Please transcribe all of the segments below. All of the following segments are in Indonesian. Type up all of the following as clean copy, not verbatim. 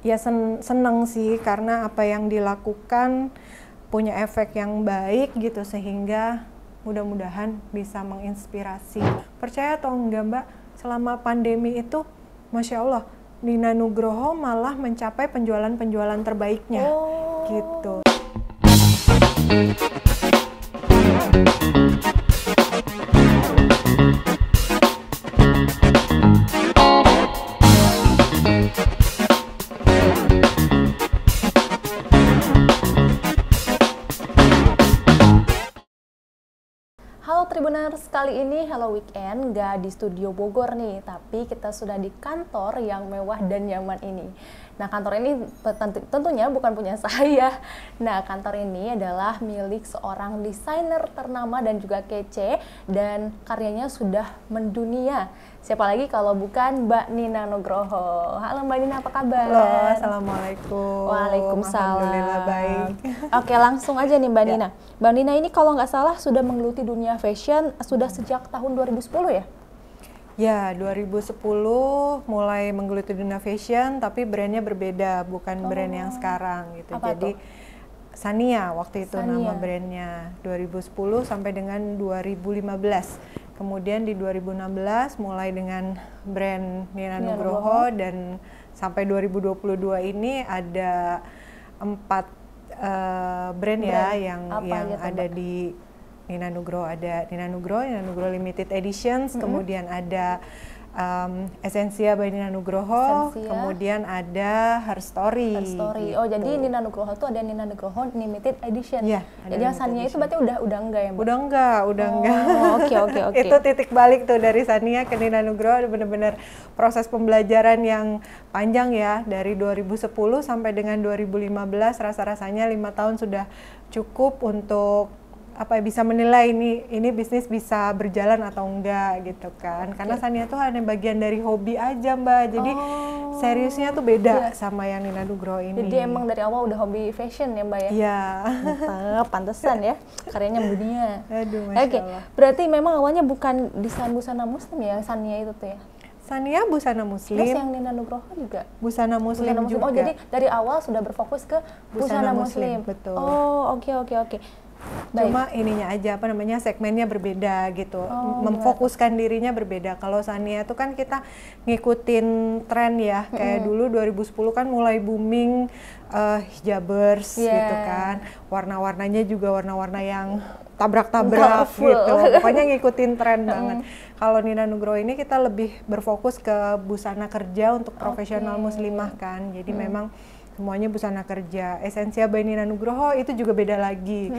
Ya seneng sih, karena apa yang dilakukan punya efek yang baik gitu, sehingga mudah-mudahan bisa menginspirasi. Percaya atau enggak Mbak, selama pandemi itu Masya Allah, Nina Nugroho malah mencapai penjualan-penjualan terbaiknya gitu. Halo Tribuners, kali ini Hello Weekend nggak di studio Bogor nih, tapi kita sudah di kantor yang mewah dan nyaman ini. Nah, kantor ini tentunya bukan punya saya. Nah, kantor ini adalah milik seorang desainer ternama dan juga kece, dan karyanya sudah mendunia. Siapa lagi kalau bukan Mbak Nina Nugroho. Halo Mbak Nina, apa kabar? Halo, Assalamualaikum. Waalaikumsalam. Alhamdulillah baik. Oke, langsung aja nih Mbak Ya. Nina. Mbak Nina ini kalau nggak salah sudah menggeluti dunia fashion sudah sejak tahun 2010 ya? Ya, 2010 mulai menggeluti dunia fashion, tapi brandnya berbeda, bukan brand yang sekarang gitu. Apa Jadi tuh? Sania waktu itu Sania. nama brandnya, 2010 sampai dengan 2015. Kemudian di 2016 mulai dengan brand Nina Nugroho, dan sampai 2022 ini ada 4 brand ya yang Apa aja tuh, ada Mbak? di Nina Nugroho. Ada Nina Nugroho Limited Editions, kemudian ada Essensia by Nina Nugroho, Essensia. kemudian ada Her Story. Her Story. Gitu. Oh, jadi Nina Nugroho tuh ada Nina Nugroho Limited Edition. Iya, ada Jadi yang limited Sania itu edition. berarti udah enggak ya, Mbak? Udah enggak. Oh, oke. Itu titik balik tuh dari Sania ke Nina Nugroho, bener-bener proses pembelajaran yang panjang ya, dari 2010 sampai dengan 2015. Rasa-rasanya 5 tahun sudah cukup untuk bisa menilai ini bisnis bisa berjalan atau enggak gitu kan. Karena Sania tuh hanya bagian dari hobi aja Mbak, jadi seriusnya tuh beda sama yang Nina Nugroho ini. Jadi emang dari awal udah hobi fashion ya Mbak ya? Iya. Mantap, pantesan ya karyanya mendunia. Aduh, Masya Oke, Allah. berarti memang awalnya bukan desain busana muslim ya, Sania itu tuh ya? Sania busana Terus muslim, yang Nina Nugroho juga? busana muslim Busana juga. Oh, jadi dari awal sudah berfokus ke busana muslim. betul. Oh, oke. Baik. Cuma ininya aja, segmennya berbeda gitu, memfokuskan dirinya berbeda. Kalau Sania itu kan kita ngikutin tren ya, kayak dulu 2010 kan mulai booming hijabers gitu kan, warna-warnanya juga warna-warna yang tabrak-tabrak gitu, pokoknya ngikutin tren banget. Kalau Nina Nugroho ini kita lebih berfokus ke busana kerja untuk profesional muslimah kan, jadi memang semuanya busana kerja. Essensia by Nina Nugroho itu juga beda lagi,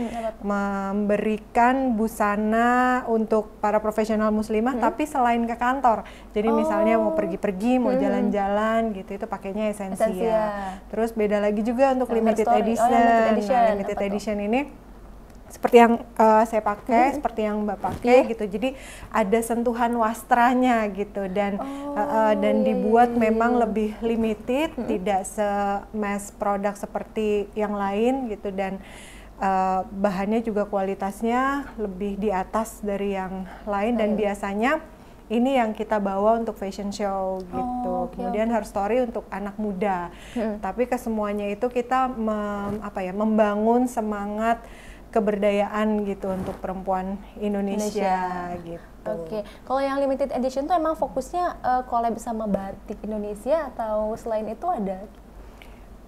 memberikan busana untuk para profesional muslimah, tapi selain ke kantor. Jadi misalnya mau pergi-pergi, mau jalan-jalan gitu, itu pakainya Essensia. Terus beda lagi juga untuk limited edition. Nah, limited edition ini seperti yang saya pakai, seperti yang Mbak pakai gitu. Jadi ada sentuhan wastranya gitu, dan dibuat memang lebih limited, tidak se-mass produk seperti yang lain gitu, dan bahannya juga kualitasnya lebih di atas dari yang lain, dan biasanya ini yang kita bawa untuk fashion show gitu. Kemudian Her Story untuk anak muda. Tapi kesemuanya itu kita membangun semangat keberdayaan gitu untuk perempuan Indonesia. Gitu. Oke, kalau yang limited edition tuh emang fokusnya collab sama batik Indonesia atau selain itu ada?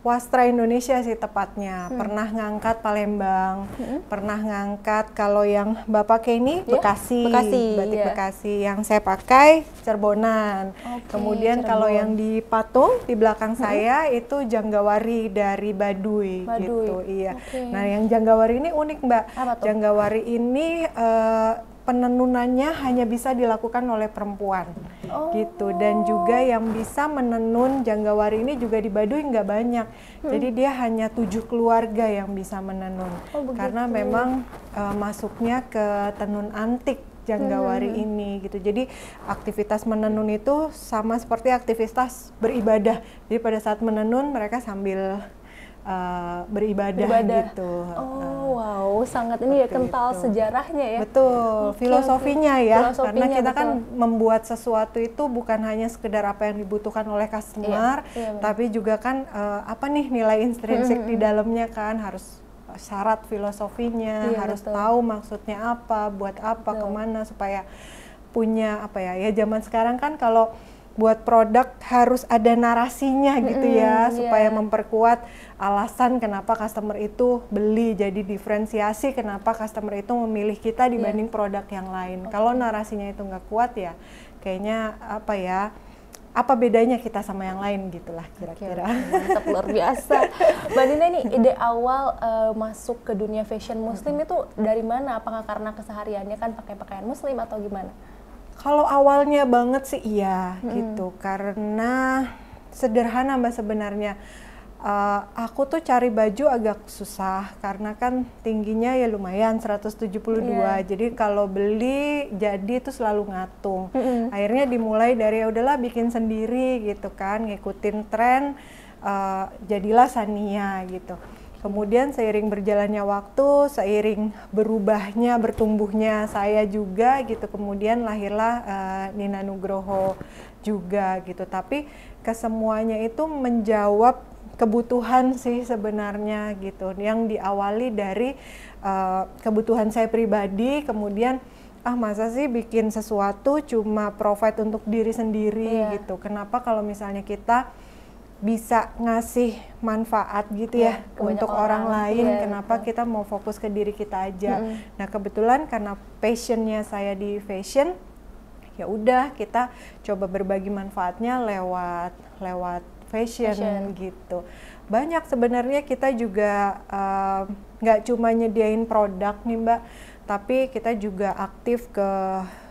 Wastra Indonesia sih tepatnya. Pernah ngangkat Palembang, pernah ngangkat, kalau yang Mbak pakai ini Bekasi, batik Bekasi. Yang saya pakai Cerbonan. Kemudian Cirebon. Kalau yang di patung di belakang saya itu Janggawari dari Baduy. Gitu. Iya. Nah, yang Janggawari ini unik Mbak. Janggawari ini penenunannya hanya bisa dilakukan oleh perempuan, gitu. Dan juga yang bisa menenun Janggawari ini juga di Baduy nggak banyak. Jadi dia hanya 7 keluarga yang bisa menenun. Karena memang masuknya ke tenun antik Janggawari ini gitu. Jadi aktivitas menenun itu sama seperti aktivitas beribadah. Jadi pada saat menenun mereka sambil beribadah gitu. Oh wow, sangat ini ya kental itu. Sejarahnya ya. Betul, filosofinya ya. Filosofinya, karena kita betul. kan membuat sesuatu itu bukan hanya sekedar apa yang dibutuhkan oleh customer, tapi juga kan apa nih nilai intrinsik di dalamnya kan, harus syarat filosofinya, harus tahu maksudnya apa, buat apa, kemana, supaya punya apa ya, zaman sekarang kan kalau buat produk harus ada narasinya gitu ya, supaya memperkuat alasan kenapa customer itu beli, jadi diferensiasi kenapa customer itu memilih kita dibanding produk yang lain. Kalau narasinya itu nggak kuat ya, kayaknya apa ya, apa bedanya kita sama yang lain gitulah kira-kira. Mantap, luar biasa. Mbak Dina, ini ide awal masuk ke dunia fashion muslim itu dari mana? Apakah karena kesehariannya kan pakai pakaian muslim atau gimana? Kalau awalnya banget sih iya gitu, karena sederhana Mbak sebenarnya. Aku tuh cari baju agak susah karena kan tingginya ya lumayan 172, jadi kalau beli jadi itu selalu ngatung. Akhirnya dimulai dari ya udahlah bikin sendiri gitu kan, ngikutin tren, jadilah Sania gitu. Kemudian seiring berjalannya waktu, seiring berubahnya, bertumbuhnya saya juga gitu, kemudian lahirlah Nina Nugroho juga gitu. Tapi kesemuanya itu menjawab kebutuhan sih sebenarnya gitu, yang diawali dari kebutuhan saya pribadi, kemudian masa sih bikin sesuatu cuma provide untuk diri sendiri gitu. Kenapa kalau misalnya kita bisa ngasih manfaat gitu ya untuk orang lain, kenapa kita mau fokus ke diri kita aja. Nah kebetulan karena passionnya saya di fashion, ya udah kita coba berbagi manfaatnya lewat fashion gitu. Banyak sebenarnya kita juga nggak cuma nyediain produk nih Mbak, tapi kita juga aktif ke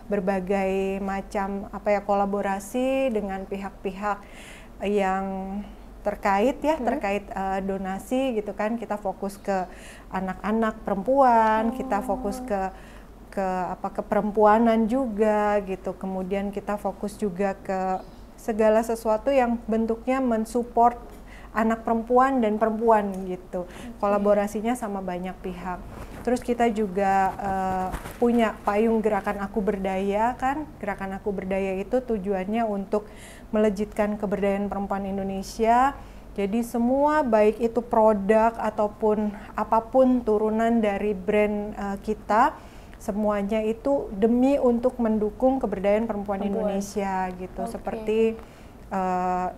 berbagai macam kolaborasi dengan pihak-pihak yang terkait terkait donasi gitu kan. Kita fokus ke anak-anak perempuan, kita fokus ke perempuanan juga gitu. Kemudian kita fokus juga ke segala sesuatu yang bentuknya mensupport anak perempuan dan perempuan gitu. Kolaborasinya sama banyak pihak. Terus kita juga punya payung Gerakan Aku Berdaya kan. Gerakan Aku Berdaya itu tujuannya untuk melejitkan keberdayaan perempuan Indonesia. Jadi semua baik itu produk ataupun apapun turunan dari brand kita, semuanya itu demi untuk mendukung keberdayaan perempuan Indonesia gitu. Seperti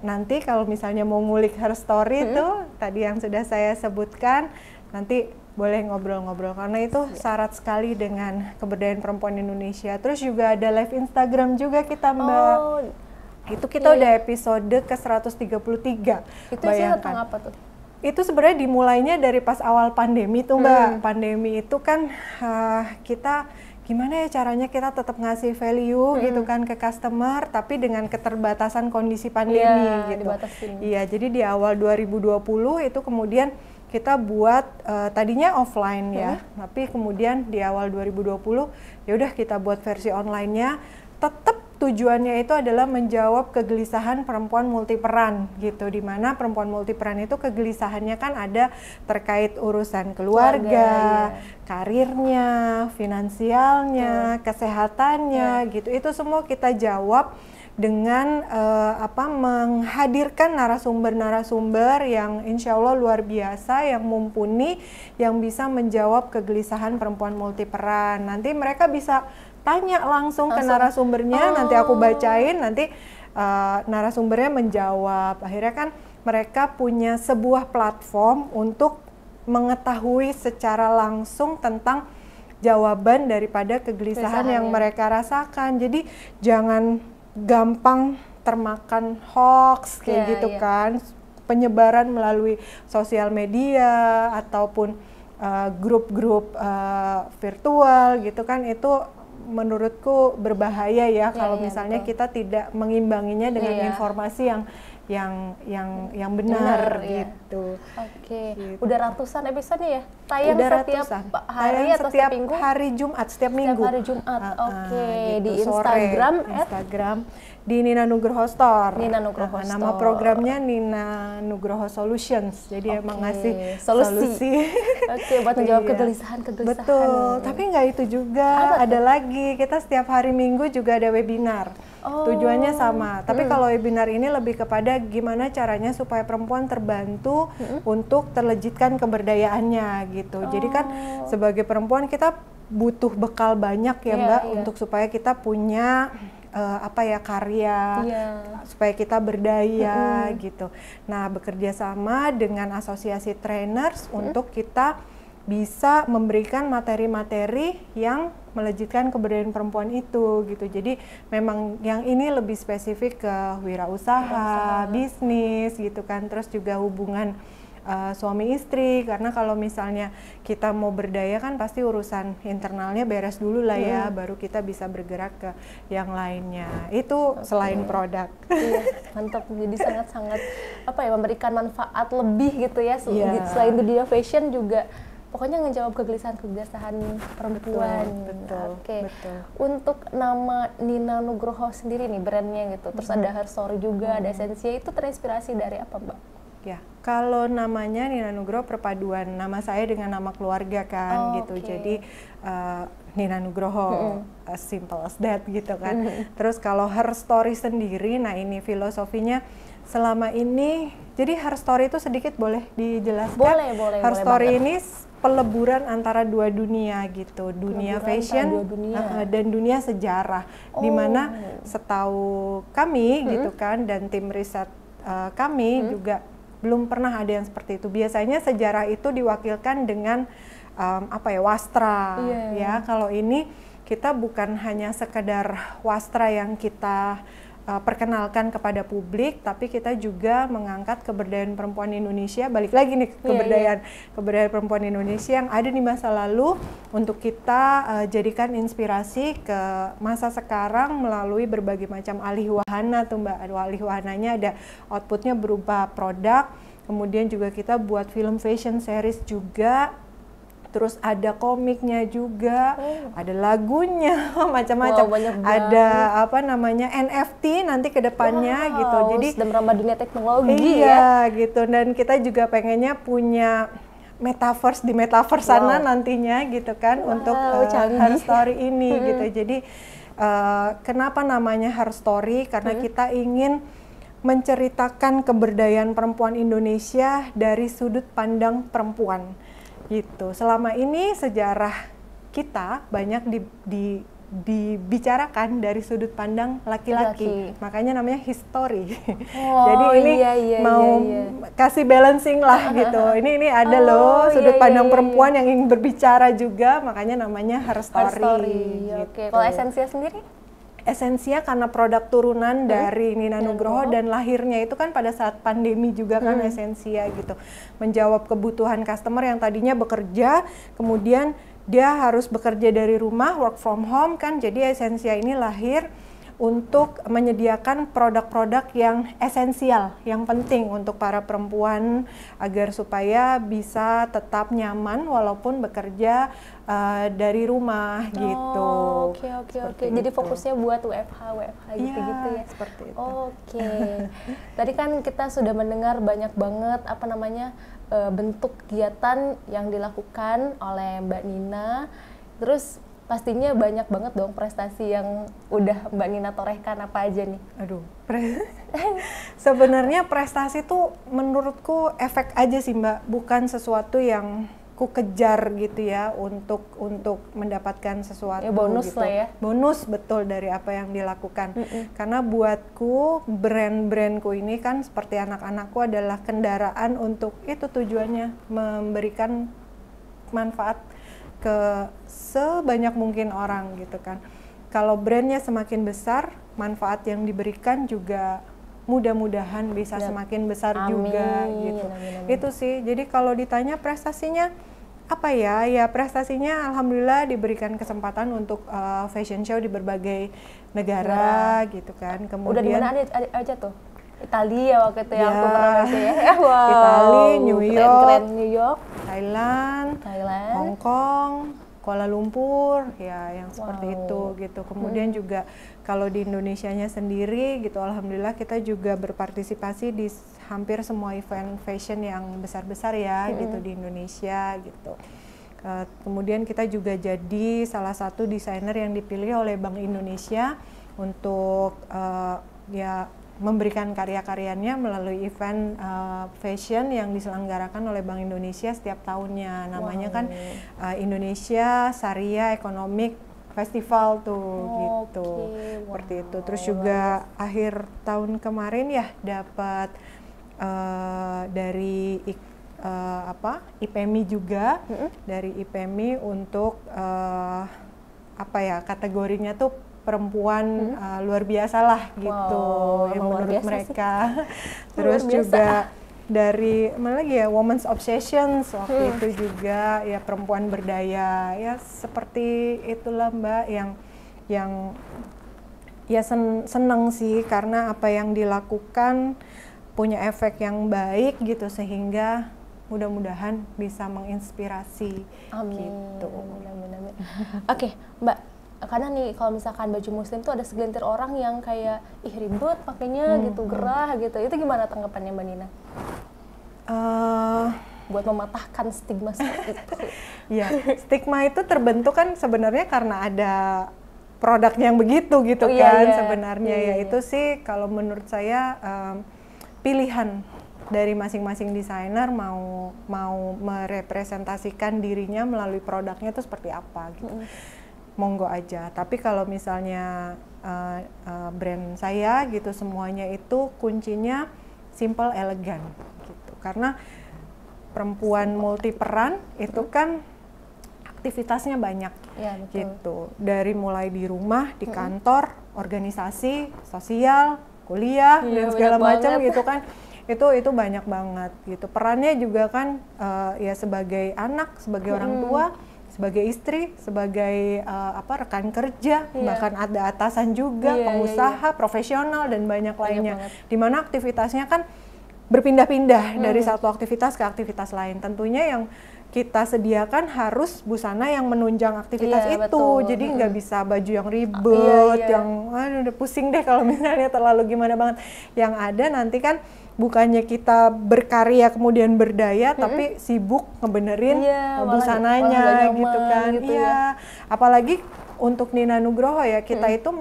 nanti kalau misalnya mau ngulik her story itu tadi yang sudah saya sebutkan, nanti boleh ngobrol-ngobrol karena itu syarat sekali dengan keberdayaan perempuan Indonesia. Terus juga ada live Instagram juga kita Mbak. Itu kita udah episode ke 133. Itu sih tentang apa tuh? Itu sebenarnya dimulainya dari pas awal pandemi tuh Mbak. Pandemi itu kan kita gimana ya caranya kita tetap ngasih value gitu kan ke customer, tapi dengan keterbatasan kondisi pandemi gitu. Iya, jadi di awal 2020 itu kemudian kita buat tadinya offline ya, tapi kemudian di awal 2020 ya udah kita buat versi online-nya. Tetap tujuannya itu adalah menjawab kegelisahan perempuan multiperan gitu, dimana perempuan multiperan itu kegelisahannya kan ada terkait urusan keluarga, karirnya, finansialnya, kesehatannya gitu. Itu semua kita jawab dengan menghadirkan narasumber-narasumber yang insya Allah luar biasa, yang mumpuni, yang bisa menjawab kegelisahan perempuan multiperan. Nanti mereka bisa tanya langsung ke narasumbernya, nanti aku bacain, nanti narasumbernya menjawab. Akhirnya kan mereka punya sebuah platform untuk mengetahui secara langsung tentang jawaban daripada kegelisahan yang mereka rasakan. Jadi jangan gampang termakan hoax kayak gitu kan, penyebaran melalui sosial media ataupun grup-grup virtual gitu kan, itu menurutku berbahaya ya kalau misalnya kita tidak mengimbanginya dengan informasi yang benar gitu. Gitu. Udah ratusan episode ya? Tayang setiap hari atau setiap minggu? Hari Jumat, setiap minggu. Setiap hari Jumat. Gitu. Di Sore, Instagram Di Nina Nugroho Store. Nina Nugroho Store. Nama programnya Nina Nugroho Solutions. Jadi emang ngasih solusi. Oke, buat menjawab kegelisahan-kegelisahan. Betul, tapi nggak itu juga. Ada lagi, kita setiap hari Minggu juga ada webinar. Tujuannya sama, tapi kalau webinar ini lebih kepada gimana caranya supaya perempuan terbantu untuk terlejitkan keberdayaannya gitu. Jadi kan sebagai perempuan kita butuh bekal banyak ya Mbak, untuk supaya kita punya karya, supaya kita berdaya gitu. Nah, bekerja sama dengan asosiasi trainers untuk kita bisa memberikan materi-materi yang melejitkan keberdayaan perempuan itu gitu. Jadi memang yang ini lebih spesifik ke wirausaha, bisnis gitu kan, terus juga hubungan suami istri, karena kalau misalnya kita mau berdaya kan pasti urusan internalnya beres dulu lah ya, baru kita bisa bergerak ke yang lainnya. Itu selain produk. Iya, mantap. Jadi sangat-sangat memberikan manfaat lebih gitu ya. Selain dunia fashion juga pokoknya ngejawab kegelisahan-kegelisahan perempuan. Betul. Betul. Untuk nama Nina Nugroho sendiri nih brandnya gitu, terus ada her story juga, ada esensinya, itu terinspirasi dari apa Mbak? Ya, kalau namanya Nina Nugroho perpaduan nama saya dengan nama keluarga kan gitu. Jadi Nina Nugroho, as simple as that gitu kan. Terus kalau her story sendiri, nah ini filosofinya selama ini. Jadi her story itu sedikit boleh dijelaskan? Boleh. Her story ini peleburan antara dua dunia gitu, dunia fashion dan dunia sejarah. Dimana setahu kami gitu kan, dan tim riset kami juga belum pernah ada yang seperti itu. Biasanya sejarah itu diwakilkan dengan wastra ya. Kalau ini kita bukan hanya sekedar wastra yang kita perkenalkan kepada publik, tapi kita juga mengangkat keberdayaan perempuan Indonesia. Balik lagi nih keberdayaan perempuan Indonesia yang ada di masa lalu untuk kita jadikan inspirasi ke masa sekarang melalui berbagai macam alih wahana tuh Mbak. Alih wahananya ada outputnya berupa produk, kemudian juga kita buat film fashion series juga. Terus ada komiknya juga, ada lagunya, macam-macam. Ada NFT nanti ke depannya gitu. Jadi sedang merambah dunia teknologi gitu. Dan kita juga pengennya punya metaverse di metaverse sana nantinya gitu kan, untuk her story ini gitu. Jadi kenapa namanya her story? Karena kita ingin menceritakan keberdayaan perempuan Indonesia dari sudut pandang perempuan. Gitu. Selama ini sejarah kita banyak dibicarakan dari sudut pandang laki-laki, makanya namanya history. Jadi ini kasih balancing lah gitu. Ini ada sudut pandang perempuan yang ingin berbicara juga, makanya namanya her story. Gitu. Kalau esensinya sendiri? Esensia karena produk turunan dari Nina Nugroho dan lahirnya itu kan pada saat pandemi juga kan Esensia gitu. Menjawab kebutuhan customer yang tadinya bekerja, kemudian dia harus bekerja dari rumah, work from home kan. Jadi Esensia ini lahir untuk menyediakan produk-produk yang esensial, yang penting untuk para perempuan agar supaya bisa tetap nyaman walaupun bekerja dari rumah gitu. Oke. Jadi fokusnya buat WFH gitu ya. Seperti itu. Oke. Tadi kan kita sudah mendengar banyak banget bentuk kegiatan yang dilakukan oleh Mbak Nina. Terus pastinya banyak banget dong prestasi yang udah Mbak Nina torehkan, apa aja nih? Sebenarnya prestasi tuh menurutku efek aja sih Mbak, bukan sesuatu yang ku kejar gitu ya untuk mendapatkan sesuatu. Bonus gitu. Lah ya. Bonus betul dari apa yang dilakukan. Karena buatku brand-brandku ini kan seperti anak-anakku adalah kendaraan untuk itu, tujuannya memberikan manfaat ke sebanyak mungkin orang gitu kan. Kalau brandnya semakin besar, manfaat yang diberikan juga mudah-mudahan bisa semakin besar juga gitu. Itu sih. Jadi kalau ditanya prestasinya apa ya? Ya prestasinya alhamdulillah diberikan kesempatan untuk fashion show di berbagai negara gitu kan. Kemudian udah di mana aja tuh? Italia waktu itu yang aku pernah baca ya. Italia, New York, keren New York, Thailand, Hong Kong, Kuala Lumpur ya yang seperti itu gitu. Kemudian juga kalau di Indonesianya sendiri gitu, alhamdulillah kita juga berpartisipasi di hampir semua event fashion yang besar-besar ya gitu di Indonesia gitu. Kemudian kita juga jadi salah satu desainer yang dipilih oleh Bank Indonesia untuk ya memberikan karya-karyanya melalui event fashion yang diselenggarakan oleh Bank Indonesia setiap tahunnya. Namanya kan Indonesia Sharia Economic Festival tuh gitu. Seperti itu. Terus juga akhir tahun kemarin ya dapat dari IPMI juga, dari IPMI untuk kategorinya tuh perempuan luar biasa lah gitu yang menurut mereka. Terus juga dari mana lagi ya, Women's Obsessions waktu itu juga ya, perempuan berdaya ya, seperti itulah Mbak yang ya seneng sih karena apa yang dilakukan punya efek yang baik gitu, sehingga mudah-mudahan bisa menginspirasi. Amin. Gitu. Amin. Oke, Mbak, kadang nih kalau misalkan baju muslim tuh ada segelintir orang yang kayak ih ribet pakainya gitu, gerah gitu. Itu gimana tanggapannya Mbak Nina? Buat mematahkan stigma seperti itu. Ya, stigma itu terbentuk kan sebenarnya karena ada produknya yang begitu gitu sebenarnya ya. Itu sih kalau menurut saya pilihan dari masing-masing desainer mau merepresentasikan dirinya melalui produknya itu seperti apa gitu. Monggo aja. Tapi kalau misalnya brand saya gitu, semuanya itu kuncinya simple, elegan gitu. Karena perempuan multi peran itu kan aktivitasnya banyak gitu. Dari mulai di rumah, di kantor, organisasi, sosial, kuliah dan segala macam gitu kan. Itu banyak banget gitu. Perannya juga kan ya sebagai anak, sebagai orang tua, sebagai istri, sebagai rekan kerja, bahkan ada atasan juga, pengusaha, profesional dan banyak lainnya. Dimana aktivitasnya kan berpindah-pindah dari satu aktivitas ke aktivitas lain. Tentunya yang kita sediakan harus busana yang menunjang aktivitas itu. Betul. Jadi nggak bisa baju yang ribet, yang udah pusing deh kalau misalnya terlalu gimana banget. Yang ada nanti kan bukannya kita berkarya kemudian berdaya, tapi sibuk ngebenerin busananya gitu kan. Gitu apalagi untuk Nina Nugroho ya, kita itu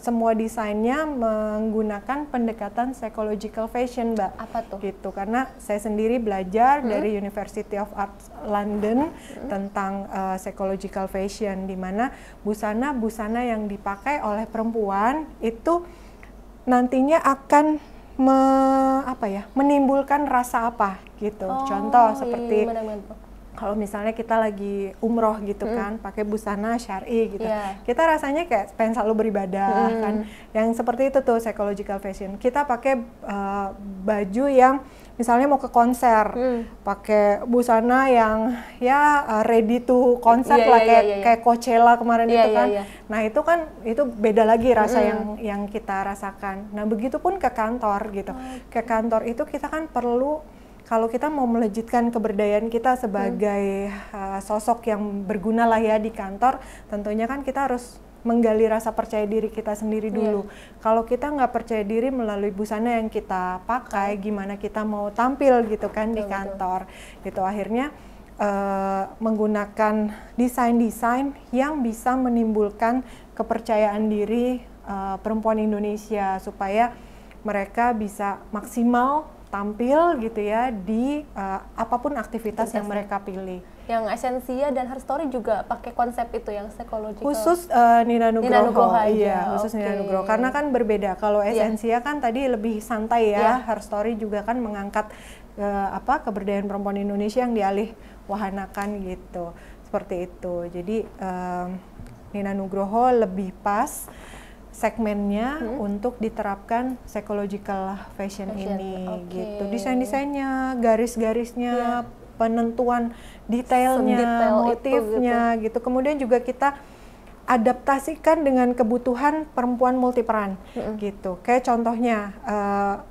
semua desainnya menggunakan pendekatan psychological fashion, Mbak. Apa tuh? Gitu, karena saya sendiri belajar dari University of Arts London tentang psychological fashion, di mana busana yang dipakai oleh perempuan itu nantinya akan menimbulkan rasa apa gitu. Contoh seperti kalau misalnya kita lagi umroh gitu kan, pakai busana syar'i gitu, kita rasanya kayak pengen selalu beribadah kan. Yang seperti itu tuh psychological fashion. Kita pakai baju yang misalnya mau ke konser, pakai busana yang ready to concert lah, kayak Coachella kemarin itu kan. Nah itu kan itu beda lagi rasa yang kita rasakan. Nah begitupun ke kantor gitu. Ke kantor itu kita kan perlu, kalau kita mau melejitkan keberdayaan kita sebagai sosok yang berguna lah ya di kantor, tentunya kan kita harus menggali rasa percaya diri kita sendiri dulu. Kalau kita nggak percaya diri melalui busana yang kita pakai, gimana kita mau tampil gitu kan di kantor. Gitu akhirnya menggunakan desain-desain yang bisa menimbulkan kepercayaan diri perempuan Indonesia supaya mereka bisa maksimal tampil gitu ya di apapun aktivitas yang mereka pilih. Yang Essensia dan Her Story juga pakai konsep itu yang psychological. Khusus Nina Nugroho iya, khusus Nina Nugroho. Karena kan berbeda. Kalau Essensia kan tadi lebih santai ya. Her Story juga kan mengangkat keberdayaan perempuan Indonesia yang dialih wahanakan gitu. Seperti itu. Jadi Nina Nugroho lebih pas segmennya untuk diterapkan psychological fashion ini gitu. Desain-desainnya, garis-garisnya, penentuan detailnya, motifnya gitu. Kemudian juga kita adaptasikan dengan kebutuhan perempuan multiperan gitu. Kayak contohnya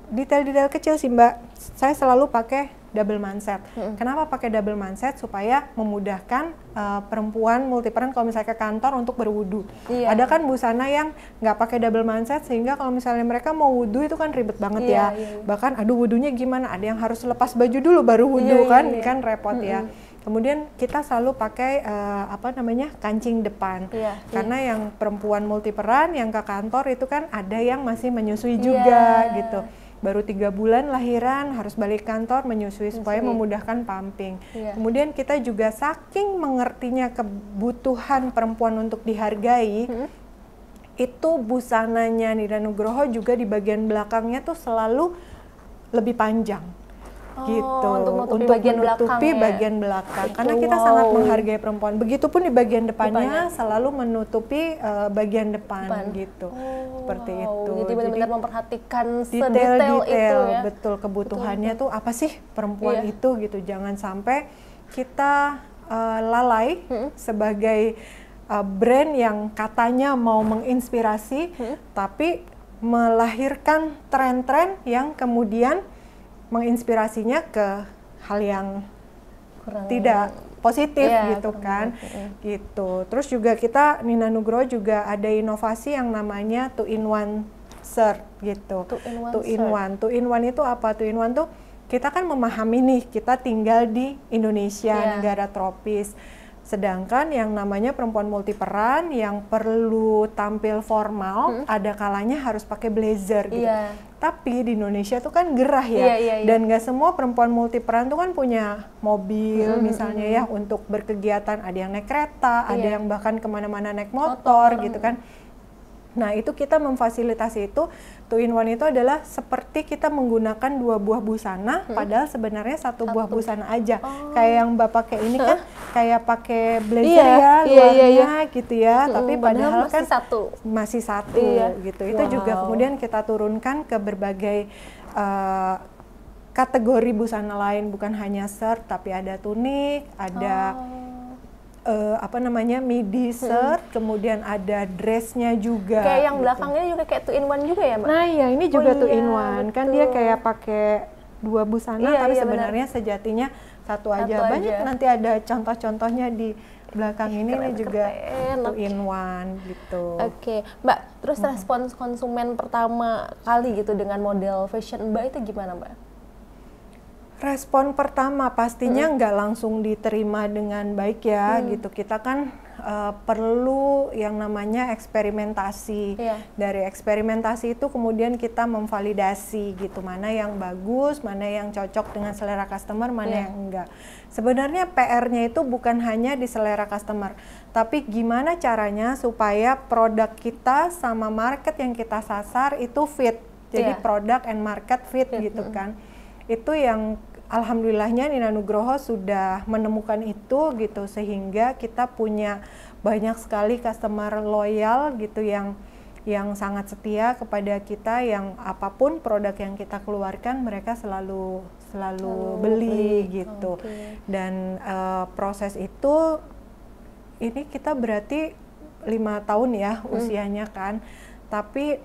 detail-detail kecil sih Mbak. Saya selalu pakai double manset. Kenapa pakai double manset? Supaya memudahkan perempuan multiperan kalau misalnya ke kantor untuk berwudu. Ada kan busana yang nggak pakai double manset sehingga kalau misalnya mereka mau wudu itu kan ribet banget ya. Bahkan aduh wudunya gimana? Ada yang harus lepas baju dulu baru wudu kan repot ya. Kemudian kita selalu pakai kancing depan, karena yang perempuan multiperan yang ke kantor itu kan ada yang masih menyusui juga gitu. Baru 3 bulan lahiran harus balik kantor menyusui supaya memudahkan pumping. Kemudian kita juga saking mengertinya kebutuhan perempuan untuk dihargai, itu busananya Nina Nugroho juga di bagian belakangnya tuh selalu lebih panjang. Gitu untuk menutupi bagian belakang karena kita sangat menghargai perempuan. Begitupun di bagian depannya selalu menutupi bagian depan gitu. Seperti itu. Jadi benar-benar memperhatikan detail itu ya. Betul, kebutuhannya tuh apa sih perempuan itu gitu. Jangan sampai kita lalai sebagai brand yang katanya mau menginspirasi tapi melahirkan tren-tren yang kemudian menginspirasinya ke hal yang tidak positif gitu kan. Gitu. Terus juga kita Nina Nugroho juga ada inovasi yang namanya 2-in-1 shirt gitu. 2-in-1 itu apa? 2-in-1 tuh kita kan memahami nih kita tinggal di Indonesia, negara tropis. Sedangkan yang namanya perempuan multiperan yang perlu tampil formal, ada kalanya harus pakai blazer gitu. Tapi di Indonesia tuh kan gerah ya, dan nggak semua perempuan multiperan tuh kan punya mobil misalnya ya untuk berkegiatan. Ada yang naik kereta, ada yang bahkan kemana-mana naik motor gitu kan. Nah itu kita memfasilitasi itu. 2-in-1 itu adalah seperti kita menggunakan 2 buah busana, padahal sebenarnya 1 buah busana aja. Kayak yang Mbak pakai ini kan kayak pakai blazer ya luarnya gitu ya, tapi padahal kan masih satu gitu. Itu juga kemudian kita turunkan ke berbagai kategori busana lain, bukan hanya shirt tapi ada tunik, ada midi shirt, kemudian ada dressnya juga. Kayak yang gitu. belakangnya juga kayak 2-in-1 juga ya, Mbak? Nah ya ini juga 2-in-1, kan dia kayak pakai 2 busana, tapi sebenarnya sejatinya satu aja. Banyak nanti ada contoh-contohnya di belakang ini juga 2-in-1 gitu. Oke, Mbak, terus respons konsumen pertama kali gitu dengan model fashion Mbak itu gimana, Mbak? Respon pertama pastinya nggak langsung diterima dengan baik ya gitu. Kita kan perlu yang namanya eksperimentasi. Dari eksperimentasi itu kemudian kita memvalidasi gitu, mana yang bagus, mana yang cocok dengan selera customer, mana yang enggak. Sebenarnya PR-nya itu bukan hanya di selera customer, tapi gimana caranya supaya produk kita sama market yang kita sasar itu fit. Jadi product and market fit gitu kan. Itu yang alhamdulillahnya Nina Nugroho sudah menemukan itu gitu, sehingga kita punya banyak sekali customer loyal gitu yang sangat setia kepada kita, yang apapun produk yang kita keluarkan mereka selalu beli gitu. Dan proses itu ini kita berarti 5 tahun ya usianya kan, tapi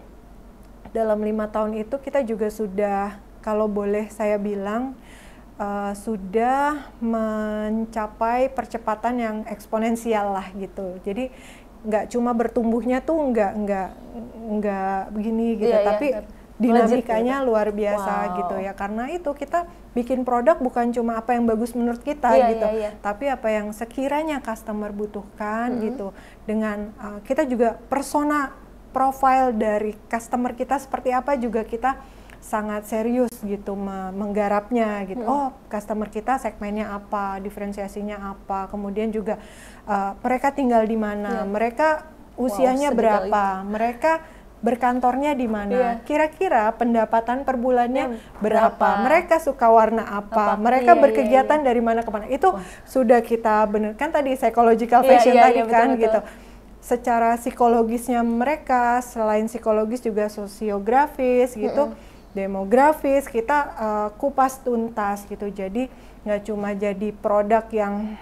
dalam 5 tahun itu kita juga sudah, kalau boleh saya bilang, sudah mencapai percepatan yang eksponensial lah gitu. Jadi nggak cuma bertumbuhnya tuh nggak begini gitu, tapi dinamikanya luar biasa gitu ya. Karena itu kita bikin produk bukan cuma apa yang bagus menurut kita gitu, tapi apa yang sekiranya customer butuhkan gitu. Dengan kita juga persona profile dari customer kita seperti apa juga kita sangat serius gitu menggarapnya gitu. Oh, customer kita segmennya apa, diferensiasinya apa, kemudian juga mereka tinggal di mana, mereka usianya berapa, mereka berkantornya di mana, kira-kira pendapatan per bulannya berapa, mereka suka warna apa, mereka berkegiatan dari mana ke mana. Itu sudah kita kan tadi psychological fashion tadi kan betul. Gitu. Secara psikologisnya mereka, selain psikologis juga sosiografis gitu. Demografis kita kupas tuntas gitu. Jadi nggak cuma jadi produk yang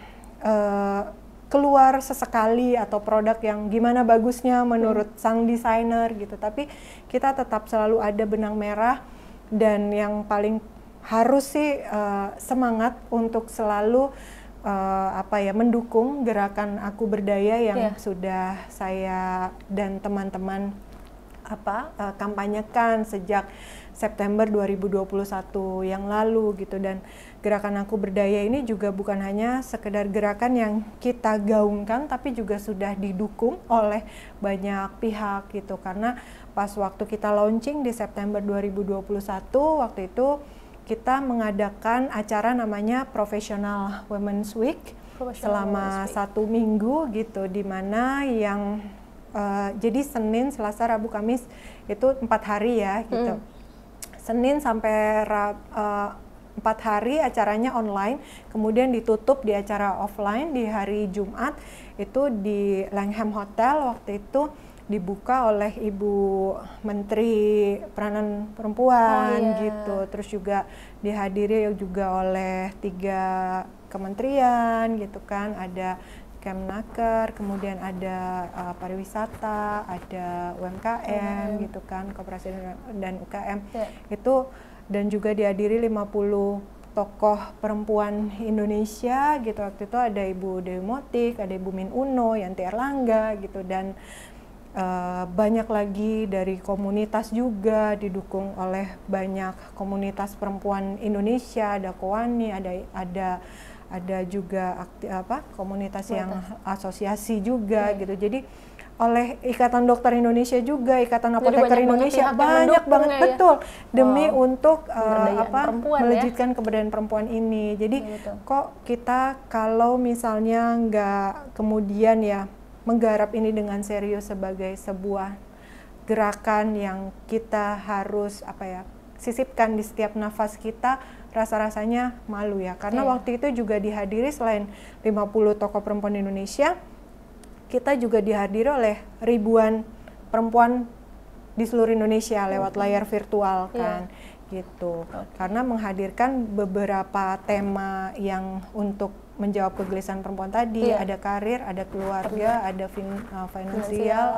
keluar sesekali atau produk yang gimana bagusnya menurut sang desainer gitu, tapi kita tetap selalu ada benang merah. Dan yang paling harus sih semangat untuk selalu mendukung gerakan Aku Berdaya yang sudah saya dan teman-teman kampanyekan sejak September 2021 yang lalu gitu. Dan gerakan Aku Berdaya ini juga bukan hanya sekedar gerakan yang kita gaungkan, tapi juga sudah didukung oleh banyak pihak gitu. Karena pas waktu kita launching di September 2021, waktu itu kita mengadakan acara namanya Professional Women's Week selama 1 minggu gitu, di mana yang jadi Senin, Selasa, Rabu, Kamis itu 4 hari ya gitu. Senin sampai 4 hari acaranya online, kemudian ditutup di acara offline di hari Jumat itu di Langham Hotel. Waktu itu dibuka oleh Ibu Menteri Peranan Perempuan gitu. Terus juga dihadiri juga oleh 3 kementerian gitu kan, ada Kemnaker, kemudian ada pariwisata, ada UMKM gitu kan, Koperasi dan UKM itu, dan juga dihadiri 50 tokoh perempuan Indonesia gitu. Waktu itu ada Ibu Dewi Motik, ada Ibu Min Uno, Yanti Erlangga gitu, dan banyak lagi dari komunitas juga, didukung oleh banyak komunitas perempuan Indonesia, ada Kowani, ada juga komunitas yang asosiasi juga gitu. Jadi oleh Ikatan Dokter Indonesia juga, Ikatan Apoteker Indonesia, banyak banget betul demi untuk melejitkan keberdayaan perempuan ini. Jadi kok kita kalau misalnya nggak kemudian ya menggarap ini dengan serius sebagai sebuah gerakan yang kita harus sisipkan di setiap nafas kita, rasa-rasanya malu ya. Karena waktu itu juga dihadiri selain 50 tokoh perempuan Indonesia, kita juga dihadiri oleh ribuan perempuan di seluruh Indonesia lewat layar virtual kan gitu. Karena menghadirkan beberapa tema yang untuk menjawab kegelisahan perempuan tadi, ada karir, ada keluarga, ada finansial,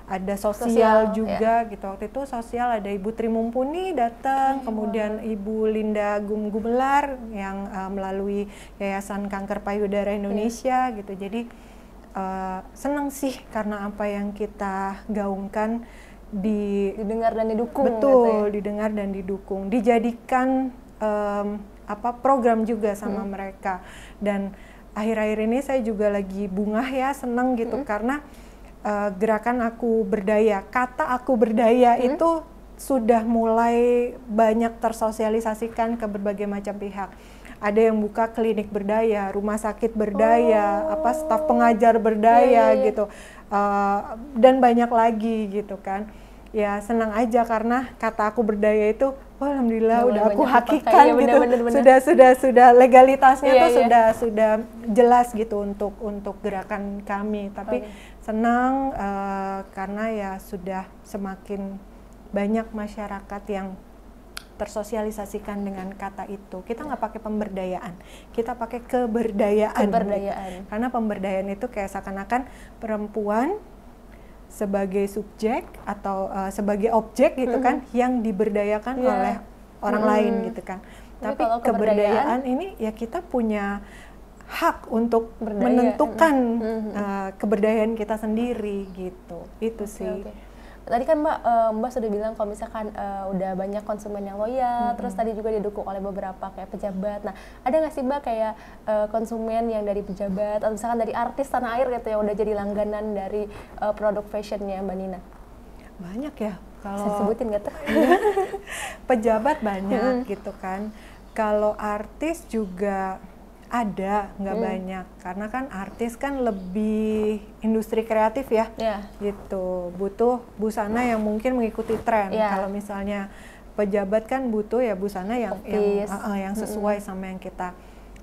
ada sosial juga gitu. Waktu itu sosial ada Ibu Tri Mumpuni datang, kemudian Ibu Linda Gumelar yang melalui Yayasan Kanker Payudara Indonesia gitu. Jadi senang sih karena apa yang kita gaungkan didengar dan didukung. Betul, didengar dan didukung, dijadikan program juga sama mereka. Dan akhir-akhir ini saya juga lagi bungah ya, senang gitu karena gerakan Aku Berdaya, kata Aku Berdaya itu sudah mulai banyak tersosialisasikan ke berbagai macam pihak. Ada yang buka klinik berdaya, rumah sakit berdaya, staf pengajar berdaya gitu, dan banyak lagi gitu kan. Ya senang aja karena kata Aku Berdaya itu, alhamdulillah udah aku hakikan gitu. Sudah legalitasnya tuh sudah jelas gitu untuk gerakan kami. Tapi senang karena ya sudah semakin banyak masyarakat yang tersosialisasikan dengan kata itu. Kita nggak pakai pemberdayaan, kita pakai keberdayaan. Gitu. Karena pemberdayaan itu kayak seakan-akan perempuan sebagai subjek atau sebagai objek gitu kan, yang diberdayakan oleh orang lain gitu kan. Tapi keberdayaan ini ya kita punya hak untuk menentukan keberdayaan kita sendiri gitu. Itu sih. Tadi kan Mbak sudah bilang kalau misalkan udah banyak konsumen yang loyal, terus tadi juga didukung oleh beberapa kayak pejabat. Nah, ada nggak sih Mbak kayak konsumen yang dari pejabat atau misalkan dari artis tanah air gitu yang udah jadi langganan dari produk fashionnya Mbak Nina? Banyak ya. Kalau saya sebutin nggak tuh? Pejabat banyak gitu kan. Kalau artis juga ada, nggak banyak, karena kan artis kan lebih industri kreatif ya, gitu, butuh busana yang mungkin mengikuti tren. Kalau misalnya pejabat kan butuh ya busana yang sesuai sama yang kita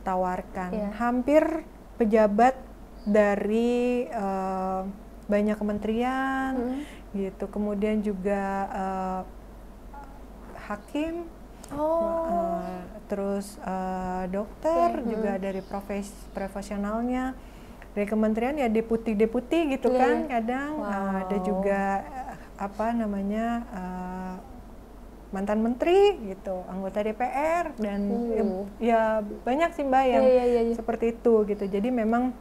tawarkan. Hampir pejabat dari banyak kementerian gitu, kemudian juga hakim. Terus dokter juga dari profesionalnya, dari kementerian ya deputi gitu kan kadang. Ada juga mantan menteri gitu, anggota DPR dan ya banyak sih Mbak yang seperti itu gitu. Jadi memang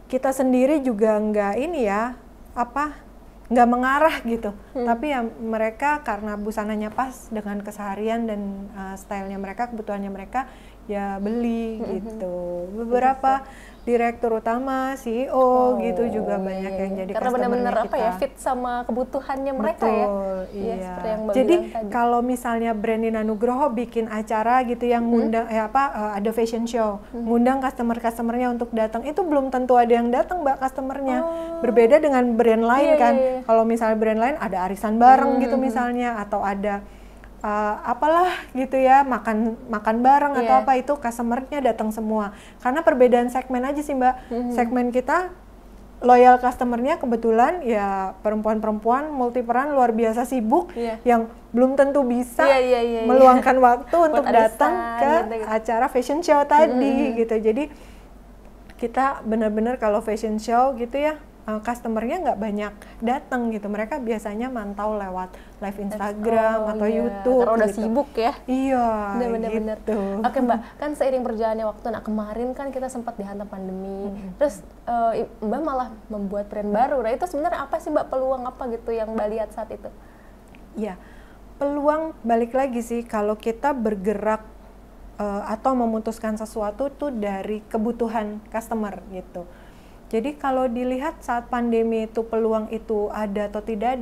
kita sendiri juga nggak ini ya nggak mengarah gitu, tapi ya mereka karena busananya pas dengan keseharian dan stylenya mereka, kebutuhannya mereka, ya beli gitu. Beberapa direktur utama, CEO gitu juga banyak yang jadi karena benar-benar kita. fit sama kebutuhannya mereka. Betul, ya. Iya. Seperti yang Mbak Jadi bilang tadi. kalau misalnya brand Nina Nugroho bikin acara gitu yang ngundang ada fashion show, ngundang customer-customernya untuk datang, itu belum tentu ada yang datang Mbak customernya. Berbeda dengan brand lain kan. Kalau misalnya brand lain ada arisan bareng gitu misalnya, atau ada apalah gitu ya, makan bareng atau apa, itu customernya datang semua. Karena perbedaan segmen aja sih Mbak. Segmen kita loyal customernya kebetulan ya perempuan-perempuan multiperan luar biasa sibuk yang belum tentu bisa meluangkan waktu untuk datang ke acara fashion show tadi gitu. Jadi kita benar-benar kalau fashion show gitu ya, customernya nggak banyak datang gitu. Mereka biasanya mantau lewat live Instagram atau YouTube. Karena udah gitu. sibuk ya. Iya, bener-bener. Gitu. Oke Mbak, kan seiring berjalannya waktu, nah kemarin kan kita sempat dihantam pandemi. Terus Mbak malah membuat brand baru. Nah itu sebenarnya apa sih Mbak, peluang apa gitu yang Mbak lihat saat itu? Iya, peluang balik lagi sih kalau kita bergerak atau memutuskan sesuatu tuh dari kebutuhan customer gitu. Jadi kalau dilihat saat pandemi itu peluang itu ada atau tidak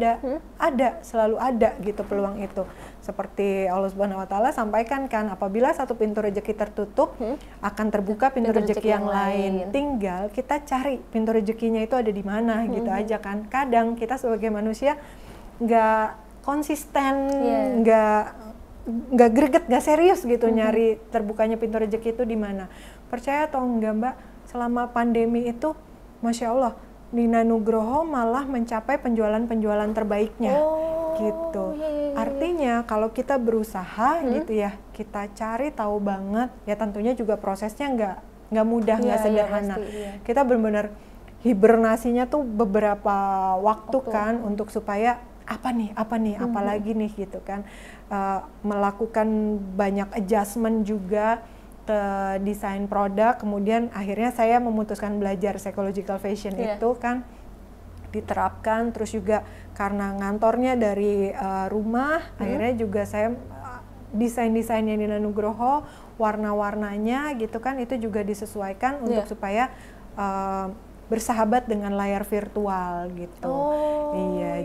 ada, selalu ada gitu peluang itu. Seperti Allah Subhanahu Wa Taala sampaikan kan, apabila satu pintu rezeki tertutup, akan terbuka pintu rezeki yang lain. Tinggal kita cari pintu rezekinya itu ada di mana gitu aja kan. Kadang kita sebagai manusia nggak konsisten, nggak greget, nggak serius gitu nyari terbukanya pintu rezeki itu di mana. Percaya atau enggak Mbak, selama pandemi itu Masya Allah, Nina Nugroho malah mencapai penjualan-penjualan terbaiknya, gitu. Artinya kalau kita berusaha gitu ya, kita cari tahu banget, ya tentunya juga prosesnya nggak mudah, nggak sederhana. Kita benar-benar hibernasinya tuh beberapa waktu kan untuk supaya apa lagi nih gitu kan, melakukan banyak adjustment juga ke desain produk. Kemudian akhirnya saya memutuskan belajar psychological fashion itu kan diterapkan. Terus juga karena ngantornya dari rumah, akhirnya juga saya desain-desainnya Nina Nugroho, warna-warnanya gitu kan, itu juga disesuaikan untuk supaya bersahabat dengan layar virtual gitu.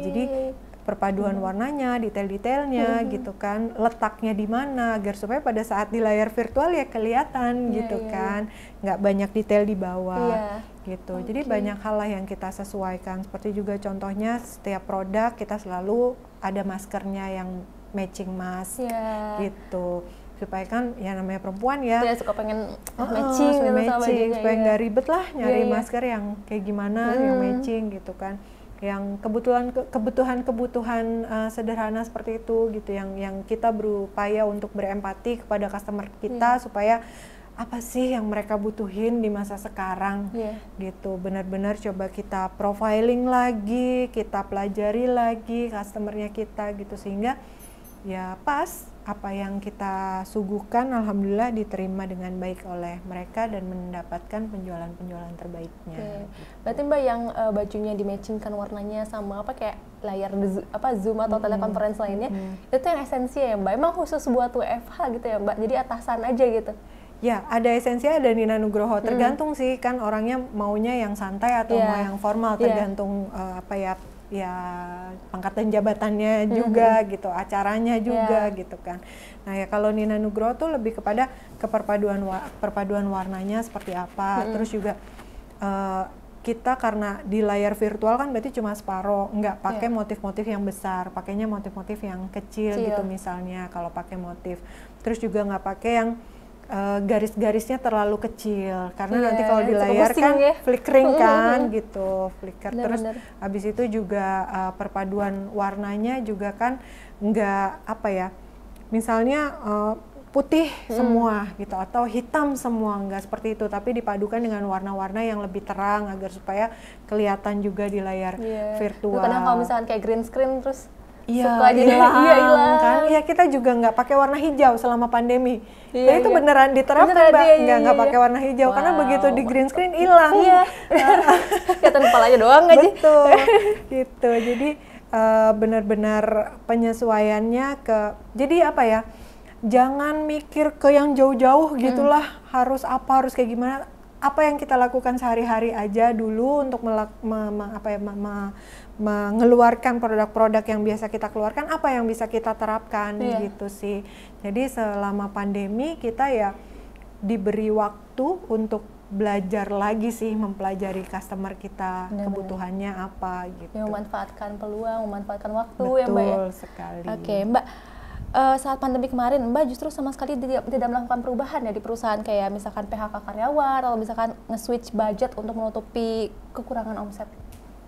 Jadi perpaduan warnanya, detail-detailnya gitu kan, letaknya di mana agar supaya pada saat di layar virtual ya kelihatan gitu kan, nggak banyak detail di bawah gitu. Jadi banyak hal lah yang kita sesuaikan. Seperti juga contohnya setiap produk kita selalu ada maskernya yang matching mask gitu. Supaya kan ya namanya perempuan ya, suka pengen matching supaya nggak ribet lah nyari masker yang kayak gimana, yang matching gitu kan, yang kebutuhan sederhana seperti itu gitu, yang kita berupaya untuk berempati kepada customer kita supaya apa sih yang mereka butuhin di masa sekarang gitu. Benar-benar coba kita profiling lagi, kita pelajari lagi customernya kita gitu, sehingga ya pas apa yang kita suguhkan alhamdulillah diterima dengan baik oleh mereka dan mendapatkan penjualan-penjualan terbaiknya. Berarti Mbak yang bajunya dimatchingkan warnanya sama kayak layar Zoom atau telekonferensi lainnya, itu yang esensi ya Mbak? Emang khusus buat WFH gitu ya Mbak? Jadi atasan aja gitu? Ya, ada esensi, ada Nina Nugroho. Tergantung sih kan orangnya maunya yang santai atau mau yang formal, tergantung ya pangkat dan jabatannya juga gitu, acaranya juga gitu kan. Nah ya kalau Nina Nugroho tuh lebih kepada perpaduan warnanya seperti apa. Terus juga kita karena di layar virtual kan berarti cuma separoh, nggak pakai motif-motif yang besar, pakainya motif-motif yang kecil gitu misalnya kalau pakai motif. Terus juga nggak pakai yang garis-garisnya terlalu kecil karena nanti kalau di layar kan flickering kan gitu, flicker. Terus habis itu juga perpaduan warnanya juga kan nggak misalnya putih semua gitu atau hitam semua, nggak seperti itu, tapi dipadukan dengan warna-warna yang lebih terang agar supaya kelihatan juga di layar virtual. Kadang kalau misalkan kayak green screen terus suka jadi hilang kan. Ya kita juga nggak pakai warna hijau selama pandemi. Iya, itu beneran diterapkan Mbak, nggak pakai warna hijau karena begitu di green screen hilang. Iya. Kelihatan kepalanya doang aja. Betul. Gitu. Jadi benar-benar penyesuaiannya jadi apa ya? Jangan mikir ke yang jauh-jauh gitulah, harus kayak gimana. Apa yang kita lakukan sehari-hari aja dulu untuk mengeluarkan produk-produk yang biasa kita keluarkan, apa yang bisa kita terapkan gitu sih. Jadi selama pandemi kita ya diberi waktu untuk belajar lagi sih, mempelajari customer kita, kebutuhannya apa gitu. Ya, memanfaatkan peluang, memanfaatkan waktu. Betul, ya Mbak ya. Betul sekali. Oke Mbak, saat pandemi kemarin Mbak justru sama sekali tidak melakukan perubahan ya di perusahaan, kayak misalkan PHK karyawan atau misalkan nge-switch budget untuk menutupi kekurangan omset.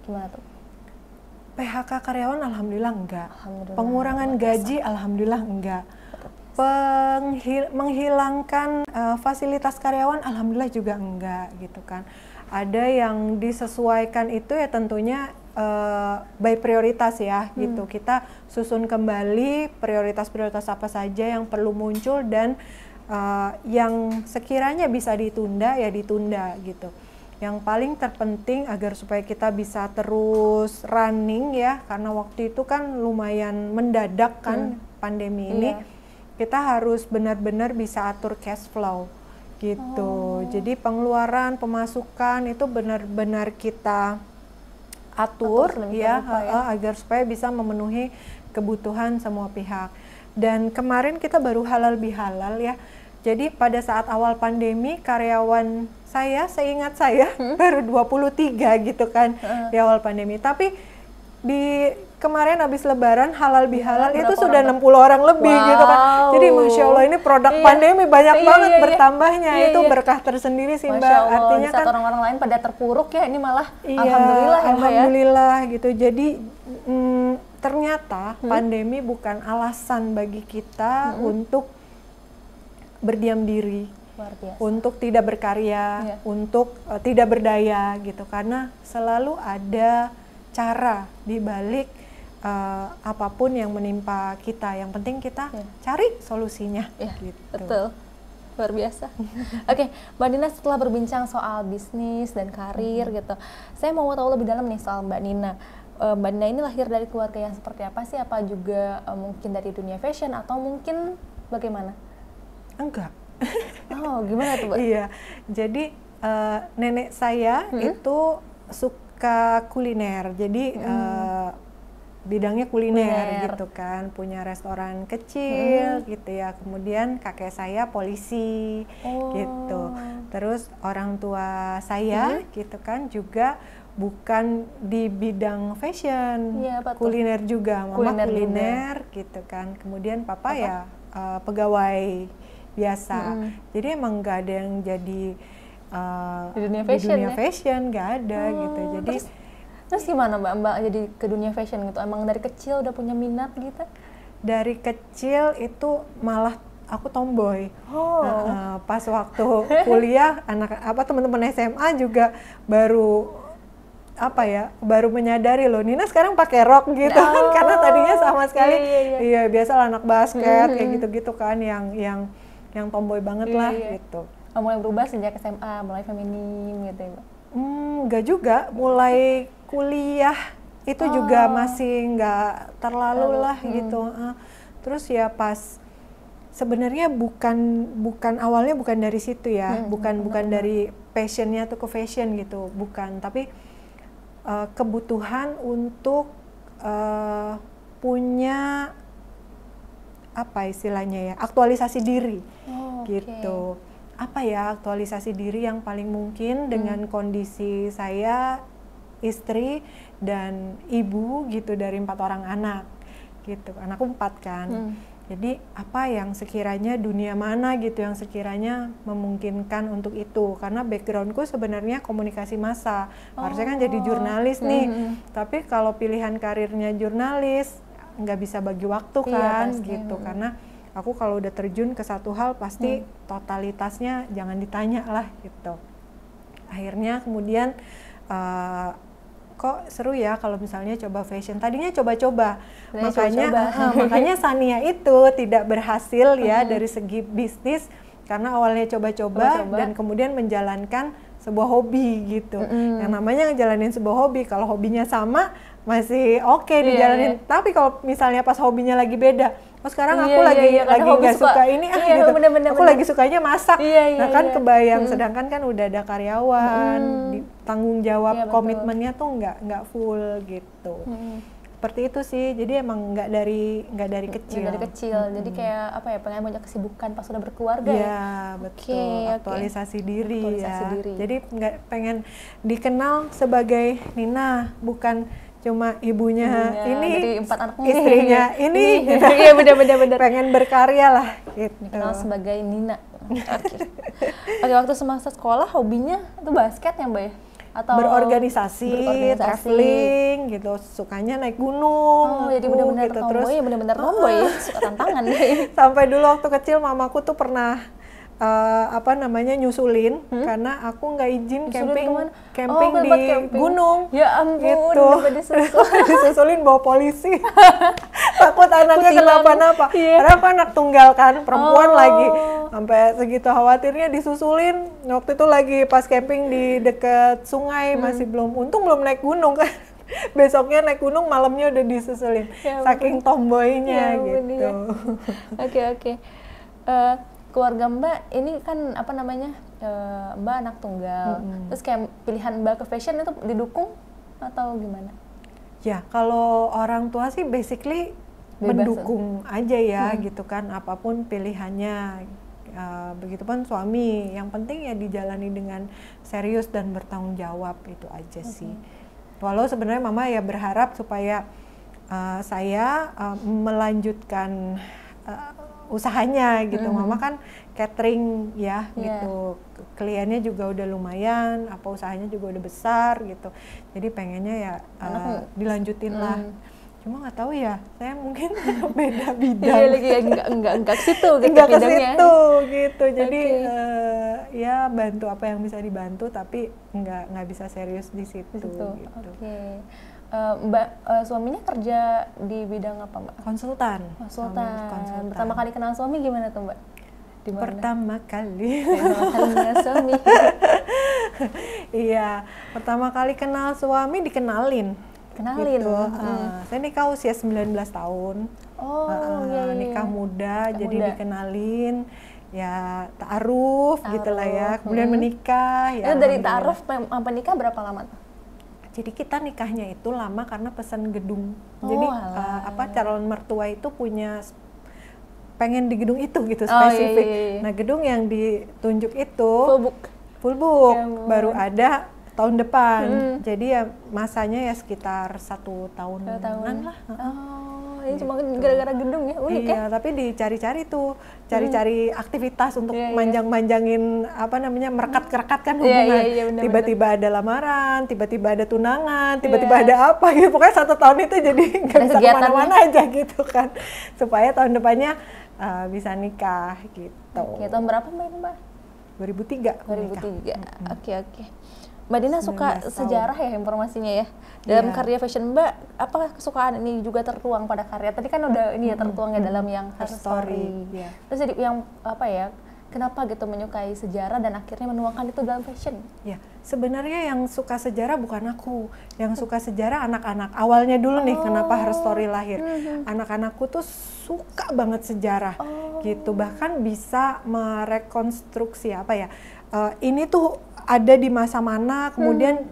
Gimana tuh? PHK karyawan alhamdulillah enggak. Alhamdulillah. Pengurangan gaji alhamdulillah enggak. Menghilangkan fasilitas karyawan alhamdulillah juga enggak gitu kan. Ada yang disesuaikan itu ya tentunya by prioritas ya gitu. Kita susun kembali prioritas-prioritas apa saja yang perlu muncul dan yang sekiranya bisa ditunda ya ditunda gitu. Yang paling terpenting agar supaya kita bisa terus running ya, karena waktu itu kan lumayan mendadak kan pandemi ini. Kita harus benar-benar bisa atur cash flow gitu. Jadi pengeluaran, pemasukan itu benar-benar kita atur ya, agar supaya bisa memenuhi kebutuhan semua pihak. Dan kemarin kita baru halal bihalal ya. Jadi pada saat awal pandemi karyawan seingat saya baru 23 gitu kan di awal pandemi. Tapi di kemarin habis lebaran halal bihalal itu sudah 60 orang lebih gitu kan. Jadi Masya Allah ini produk pandemi banyak banget bertambahnya. Itu berkah tersendiri sih Mbak. Allah, artinya kan orang lain pada terpuruk ya, ini malah alhamdulillah ya Mbak ya. Alhamdulillah gitu. Jadi ternyata pandemi bukan alasan bagi kita untuk berdiam diri, untuk tidak berkarya, untuk tidak berdaya gitu, karena selalu ada cara di balik apapun yang menimpa kita. Yang penting kita cari solusinya. Gitu. Betul, luar biasa. Oke, Mbak Nina, setelah berbincang soal bisnis dan karir gitu, saya mau tahu lebih dalam nih soal Mbak Nina. Mbak Nina ini lahir dari keluarga yang seperti apa sih? Apa juga mungkin dari dunia fashion atau mungkin bagaimana? Enggak. Oh, gimana tuh Mbak? Iya, jadi nenek saya itu suka kuliner, jadi bidangnya kuliner gitu kan, punya restoran kecil gitu ya. Kemudian kakek saya polisi gitu, terus orang tua saya gitu kan juga bukan di bidang fashion, kuliner juga, mama kuliner gitu kan. Kemudian papa ya pegawai biasa. Jadi emang nggak ada yang jadi di dunia fashion nggak ada gitu. Jadi terus gimana Mbak jadi ke dunia fashion gitu? Emang dari kecil udah punya minat gitu? Dari kecil itu malah aku tomboy. Pas waktu kuliah teman-teman SMA juga baru menyadari loh, Nina sekarang pakai rok gitu kan, karena tadinya sama sekali biasalah anak basket kayak gitu-gitu kan, yang tomboy banget lah gitu. Mulai berubah sejak SMA, mulai feminim gitu ya Mbak? Enggak juga, mulai kuliah itu juga masih nggak terlalu lah gitu. Terus ya pas sebenarnya bukan awalnya bukan dari situ ya, bukan dari passionnya tuh ke fashion gitu, bukan, tapi kebutuhan untuk punya apa istilahnya ya, aktualisasi diri gitu. Apa ya aktualisasi diri yang paling mungkin dengan kondisi saya istri dan ibu gitu dari 4 orang anak gitu, anakku 4 kan. Jadi apa yang sekiranya dunia mana gitu yang sekiranya memungkinkan untuk itu, karena backgroundku sebenarnya komunikasi massa, harusnya kan jadi jurnalis nih, tapi kalau pilihan karirnya jurnalis nggak bisa bagi waktu kan gitu, karena aku kalau udah terjun ke satu hal pasti totalitasnya jangan ditanya lah gitu. Akhirnya kemudian kok seru ya kalau misalnya coba fashion. Tadinya coba-coba, makanya makanya Sania itu tidak berhasil ya dari segi bisnis karena awalnya coba-coba dan kemudian menjalankan sebuah hobi gitu. Yang namanya ngejalanin sebuah hobi, kalau hobinya sama masih oke dijalanin. Tapi kalau misalnya pas hobinya lagi beda, sekarang aku lagi nggak suka ini gitu. Aku lagi sukanya masak. Nah kan kebayang, sedangkan kan udah ada karyawan, tanggung jawab komitmennya tuh nggak full gitu. Seperti itu sih, jadi emang nggak dari kecil. Jadi kayak apa ya, pengen banyak kesibukan pas udah berkeluarga ya. Iya betul, aktualisasi diri ya. Jadi nggak pengen dikenal sebagai Nina, bukan cuma ibunya ini, dari 4 anak istrinya ini. Iya benar. Pengen berkarya lah gitu. Dikenal sebagai Nina. Oke, waktu semasa sekolah hobinya itu basket ya Mbak ya? Atau berorganisasi, traveling gitu, sukanya naik gunung. Jadi benar-benar gitu. Terus benar-benar tomboy ya, suka tantangan. Sampai dulu waktu kecil mamaku tuh pernah nyusulin karena aku nggak izin camping di gunung. Ya ampun, gitu. Disusulin bawa polisi. Takut anaknya kenapa-napa. Karena aku anak tunggal kan, perempuan lagi. Sampai segitu khawatirnya disusulin. Waktu itu lagi pas camping di dekat sungai, masih untung belum naik gunung kan. Besoknya naik gunung, malamnya udah disusulin. Saking tomboynya gitu. Oke. Keluarga Mbak ini kan Mbak anak tunggal, terus kayak pilihan Mbak ke fashion itu didukung atau gimana? Ya kalau orang tua sih basically mendukung aja ya gitu kan, apapun pilihannya. Begitupun suami, yang penting ya dijalani dengan serius dan bertanggung jawab, itu aja sih. Walau sebenarnya mama ya berharap supaya saya melanjutkan usahanya gitu. Mama kan catering ya gitu, kliennya juga udah lumayan, usahanya juga udah besar gitu, jadi pengennya ya dilanjutin lah. Cuma nggak tahu ya, saya mungkin beda bidang. Enggak ke situ gitu, enggak ke situ gitu. Jadi ya bantu apa yang bisa dibantu, tapi nggak bisa serius di situ. Gitu. Mbak suaminya kerja di bidang apa Mbak? Konsultan. Pertama kali kenal suami gimana tuh Mbak? Dimana? Pertama kali suami. Iya, pertama kali kenal suami dikenalin. Gitu. Saya nikah usia 19 tahun. Nikah muda, jadi dikenalin. Ya ta'aruf gitulah ya. Kemudian menikah. Ya, dari ta'aruf sampai nikah berapa lama tuh? Jadi kita nikahnya itu lama karena pesan gedung. Jadi calon mertua itu pengen di gedung itu gitu, spesifik. Nah gedung yang ditunjuk itu full book. Baru ada tahun depan. Jadi ya masanya ya sekitar 1 tahunan lah. Ini cuma gara-gara gedung ya, unik ya. Iya, tapi dicari-cari tuh, cari aktivitas untuk manjang-manjangin merekat-kerekat kan hubungan. Tiba-tiba ada lamaran, tiba-tiba ada tunangan, tiba-tiba ada apa gitu. Pokoknya 1 tahun itu jadi nggak bisa kemana-mana aja gitu kan. Supaya tahun depannya bisa nikah gitu. Tahun berapa Mbak? 2003. Oke. Mbak Dina suka sejarah ya informasinya ya. Dalam karya fashion Mbak, apa kesukaan ini juga tertuang pada karya? Tadi kan udah ini ya tertuangnya dalam yang Her Story. Terus jadi yang kenapa gitu menyukai sejarah dan akhirnya menuangkan itu dalam fashion? Ya, sebenarnya yang suka sejarah bukan aku. Yang suka sejarah anak-anak. Awalnya dulu nih kenapa Her Story lahir. Anak-anakku tuh suka banget sejarah gitu. Bahkan bisa merekonstruksi ini tuh ada di masa mana, kemudian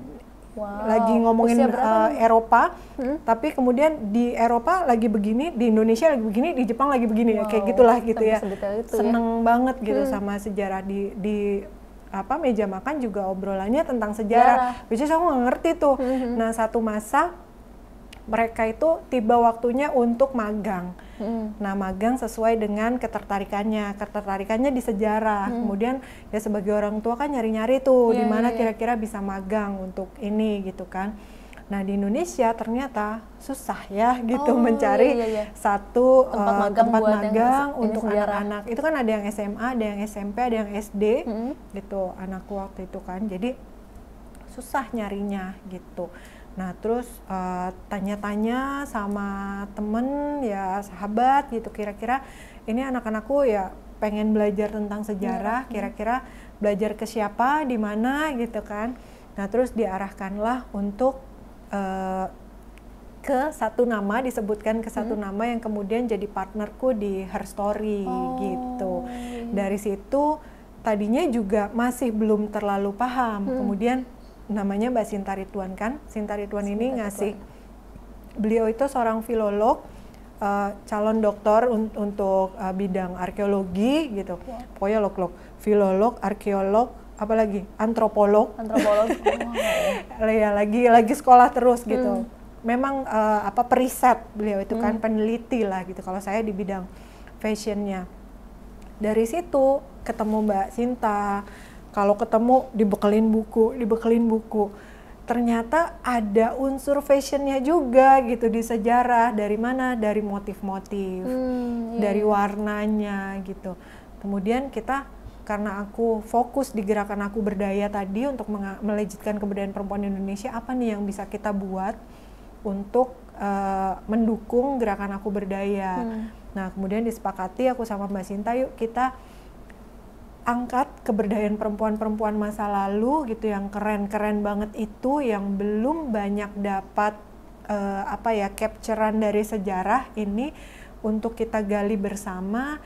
lagi ngomongin Eropa, tapi kemudian di Eropa lagi begini, di Indonesia lagi begini, di Jepang lagi begini, kayak gitulah gitu ya. Seneng banget gitu sama sejarah di meja makan juga obrolannya tentang sejarah. Biasanya aku nggak ngerti tuh. Nah satu masa mereka itu tiba waktunya untuk magang. Nah magang sesuai dengan ketertarikannya di sejarah. Kemudian ya sebagai orang tua kan nyari-nyari tuh di mana kira-kira bisa magang untuk ini gitu kan. Nah di Indonesia ternyata susah ya gitu mencari satu tempat magang untuk anak-anak. Itu kan ada yang SMA, ada yang SMP, ada yang SD gitu anakku waktu itu kan. Jadi susah nyarinya gitu. Nah terus tanya-tanya sama temen ya sahabat gitu, kira-kira ini anak-anakku ya pengen belajar tentang sejarah, kira-kira belajar ke siapa, di mana gitu kan. Nah terus diarahkanlah untuk ke satu nama, disebutkan ke satu nama yang kemudian jadi partnerku di Her Story gitu. Dari situ tadinya juga masih belum terlalu paham, kemudian namanya Mbak Sinta Ridwan kan, Sinta Ridwan ini ngasih, beliau itu seorang filolog, calon doktor untuk bidang arkeologi gitu, pokoknya filolog, arkeolog, apalagi antropolog, ya lagi sekolah terus gitu. Memang periset beliau itu kan, peneliti lah gitu. Kalau saya di bidang fashionnya. Dari situ ketemu Mbak Sinta, kalau ketemu dibekelin buku. Ternyata ada unsur fashionnya juga gitu di sejarah. Dari mana? Dari motif-motif, dari warnanya gitu. Kemudian kita, karena aku fokus di gerakan Aku Berdaya tadi untuk melejitkan kebudayaan perempuan Indonesia, apa nih yang bisa kita buat untuk mendukung gerakan Aku Berdaya. Nah kemudian disepakati aku sama Mbak Sinta, yuk kita angkat keberdayaan perempuan-perempuan masa lalu gitu, yang keren-keren banget itu, yang belum banyak dapat capturean dari sejarah ini, untuk kita gali bersama.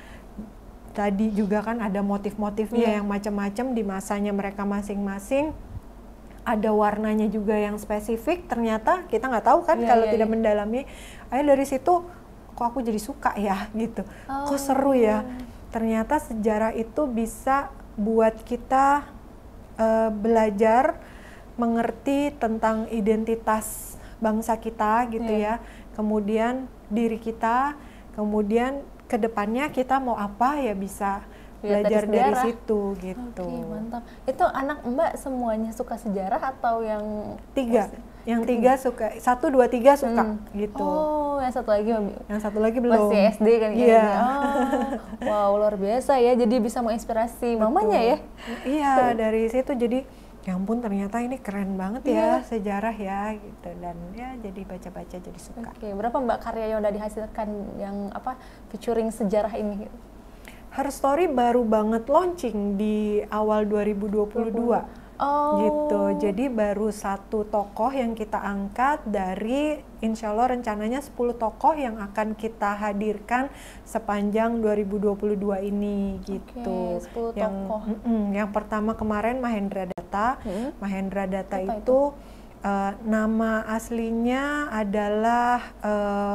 Tadi juga kan ada motif-motifnya yang macam-macam di masanya mereka masing-masing. Ada warnanya juga yang spesifik, ternyata kita nggak tahu kan kalau tidak mendalami. Akhirnya dari situ kok aku jadi suka ya gitu, kok seru ya. Ternyata sejarah itu bisa buat kita belajar mengerti tentang identitas bangsa kita gitu ya, kemudian diri kita, kemudian kedepannya kita mau apa ya bisa belajar dari situ gitu. Oke, mantap. Itu anak Mbak semuanya suka sejarah atau yang Yang tiga suka, 1, 2, 3 suka gitu. Oh, yang satu lagi belum. Masih SD kan ya. Wow, luar biasa ya. Jadi bisa menginspirasi mamanya ya. Iya, dari situ jadi ya ampun ternyata ini keren banget ya sejarah ya gitu, dan ya jadi baca-baca jadi suka. Oke, berapa Mbak karya yang udah dihasilkan yang featuring sejarah ini? Her Story baru banget launching di awal 2022. Gitu, jadi baru 1 tokoh yang kita angkat dari, insya Allah rencananya 10 tokoh yang akan kita hadirkan sepanjang 2022 ini gitu. 10 tokoh. Yang pertama kemarin Mahendra Datta. Mahendra Datta itu nama aslinya adalah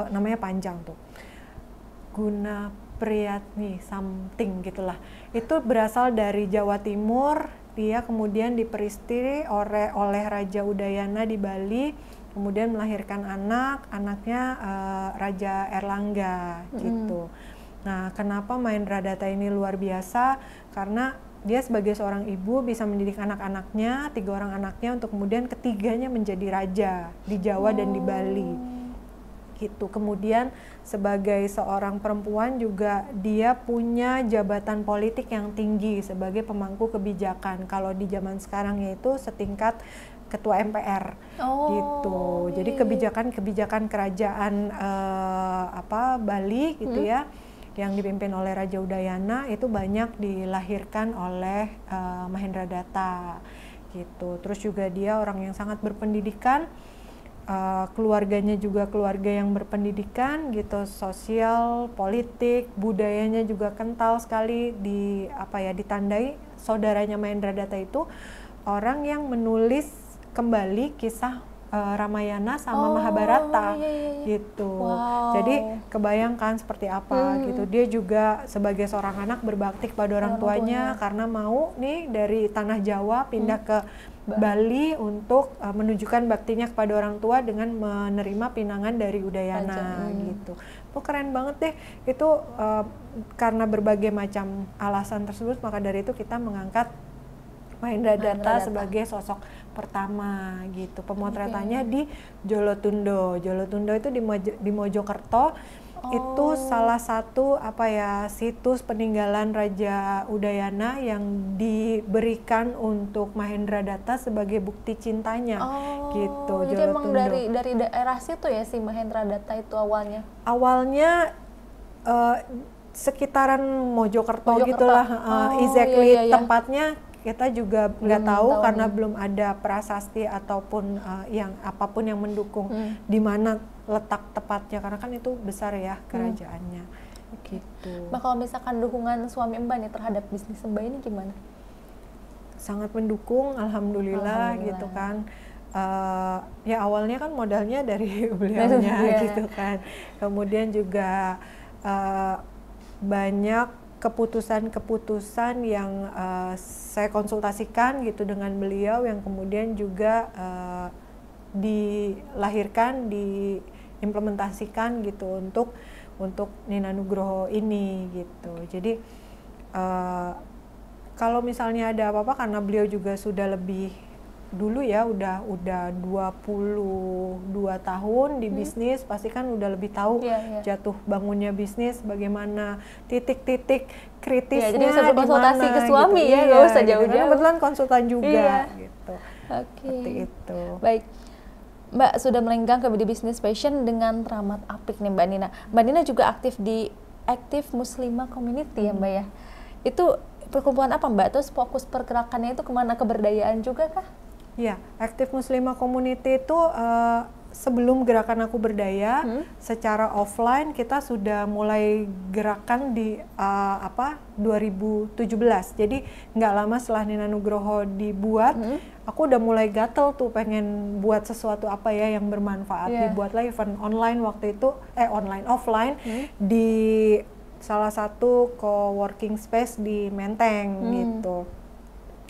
namanya panjang tuh, Guna Priyatni something gitulah. Itu berasal dari Jawa Timur. Dia kemudian diperistri oleh Raja Udayana di Bali, kemudian melahirkan anaknya Raja Erlangga gitu. Nah, kenapa Mahendra Datta ini luar biasa? Karena dia sebagai seorang ibu bisa mendidik anak-anaknya, 3 orang anaknya, untuk kemudian ketiganya menjadi raja di Jawa dan di Bali. Gitu. Kemudian sebagai seorang perempuan juga dia punya jabatan politik yang tinggi sebagai pemangku kebijakan. Kalau di zaman sekarang yaitu setingkat ketua MPR gitu. Jadi kebijakan kerajaan Bali gitu ya, yang dipimpin oleh Raja Udayana itu banyak dilahirkan oleh Mahendra Datta gitu. Terus juga dia orang yang sangat berpendidikan. Keluarganya juga keluarga yang berpendidikan gitu, sosial, politik, budayanya juga kental sekali, ditandai saudaranya Mahendra Datta itu orang yang menulis kembali kisah Ramayana sama Mahabharata gitu. Jadi kebayangkan seperti apa gitu. Dia juga sebagai seorang anak berbakti kepada orang tuanya karena mau nih dari tanah Jawa pindah ke Bali untuk menunjukkan baktinya kepada orang tua dengan menerima pinangan dari Udayana gitu. Keren banget deh itu, karena berbagai macam alasan tersebut, maka dari itu kita mengangkat Mahendra Datta sebagai sosok pertama gitu. Pemotretannya di Jolotundo. Jolotundo itu di Mojokerto. Itu salah satu situs peninggalan Raja Udayana yang diberikan untuk Mahendradatta sebagai bukti cintanya. Gitu. Jadi emang dari daerah situ ya si Mahendradatta itu awalnya? Awalnya sekitaran Mojokerto gitulah, exactly tempatnya kita juga nggak tahu karena belum ada prasasti ataupun yang apapun yang mendukung di mana letak tepatnya, karena kan itu besar ya kerajaannya. Gitu. Mbak, kalau misalkan dukungan suami Mbak nih terhadap bisnis Mbak ini gimana? Sangat mendukung, alhamdulillah. Gitu kan. Ya awalnya kan modalnya dari beliaunya gitu kan. Kemudian juga banyak keputusan-keputusan yang saya konsultasikan gitu dengan beliau yang kemudian juga dilahirkan, diimplementasikan gitu untuk Nina Nugroho ini gitu. Jadi kalau misalnya ada apa-apa, karena beliau juga sudah lebih dulu ya udah 22 tahun di bisnis, pasti kan udah lebih tahu jatuh bangunnya bisnis, bagaimana titik-titik kritisnya, jadi bisa berkonsultasi ke suami gitu. ya, nggak usah jauh-jauh. Kebetulan konsultan juga gitu. Seperti itu. Baik, Mbak sudah melenggang ke bisnis fashion dengan teramat apik nih Mbak Nina. Mbak Nina juga aktif di Active Muslimah Community ya Mbak ya. Itu perkumpulan apa Mbak? Terus fokus pergerakannya itu kemana, keberdayaan juga kah? Ya, Active Muslimah Community itu sebelum gerakan Aku Berdaya, secara offline kita sudah mulai gerakan di 2017. Jadi nggak lama setelah Nina Nugroho dibuat, aku udah mulai gatel tuh pengen buat sesuatu apa ya yang bermanfaat. Dibuatlah event online waktu itu, offline di salah satu co-working space di Menteng gitu.